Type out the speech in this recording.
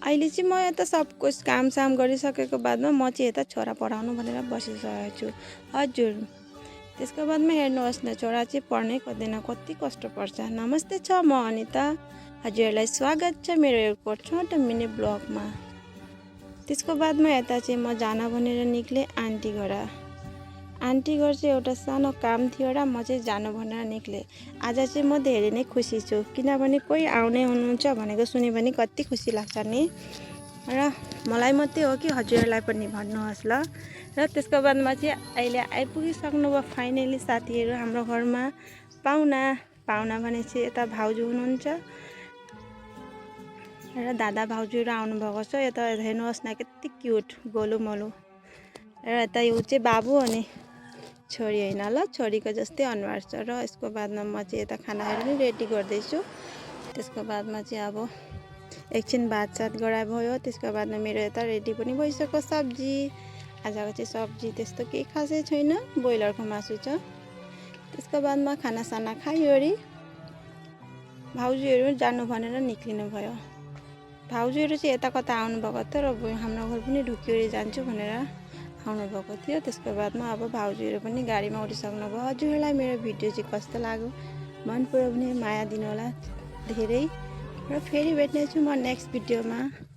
अहिले चाहिँ म यता सब कुछ कामसाम गरिसकेको बादमा म चाहिँ यता छोरा पढाउनु भनेर बसिसकेको छु। हजुर, त्यसको बादमा हेर्नुहोस् न, छोरा चाहिँ पढ्नै खोज्दैन, कति कष्ट पर्छ। नमस्ते छ, म अनिता। हजुरहरूलाई स्वागत छ मेरो एउटा छोटो मिनी ब्लगमा। त्यसको बादमा यता चाहिँ म जान भनेर निक्लेँ आन्टी घर। आन्टी घर चाहिँ एउटा सानो काम थियो र म चाहिँ जानु भनेर निक्लेँ। आज चाहिँ म धेरै नै खुसी छु, किनभने कोही आउने हुनुहुन्छ भनेको सुने भने कति खुसी लाग्छ नि। र मलाई मात्रै हो कि हजुरहरूलाई पनि भन्नुहोस् ल। र त्यसको बादमा चाहिँ अहिले आइपुगिसक्नु भयो फाइनली साथीहरू हाम्रो घरमा। पाहुना भने चाहिँ यता भाउजू हुनुहुन्छ र दादा भाउजूहरू आउनुभएको छ। यता हेर्नुहोस् न, कति क्युट गोलुमोलु। र यता यो चाहिँ बाबु अनि छोरी होइन ल, छोरीको जस्तै अनुहार छ। र यसको बादमा म चाहिँ यता खानाहरू पनि रेडी गर्दैछु। त्यसको बादमा चाहिँ अब एकछिन भातसात गराए भयो। त्यसको बादमा मेरो यता रेडी पनि भइसक्यो सब्जी। आजको चाहिँ सब्जी त्यस्तो केही खासै छैन, ब्रोइलरको मासु छ। त्यसको बादमा खानासाना खाइवरी भाउजूहरू जानु भनेर निक्लिनु भयो। भाउजूहरू चाहिँ यता कता आउनुभएको थियो र हाम्रो घर पनि ढुकिवरी जान्छु भनेर आउनुभएको थियो। त्यसको बादमा अब भाउजूहरू पनि गाडीमा उठिसक्नु भयो। हजुरहरूलाई मेरो भिडियो चाहिँ कस्तो लाग्यो मन पऱ्यो भने माया दिनु होला धेरै। र फेरि भेट्नेछु म नेक्स्ट भिडियोमा।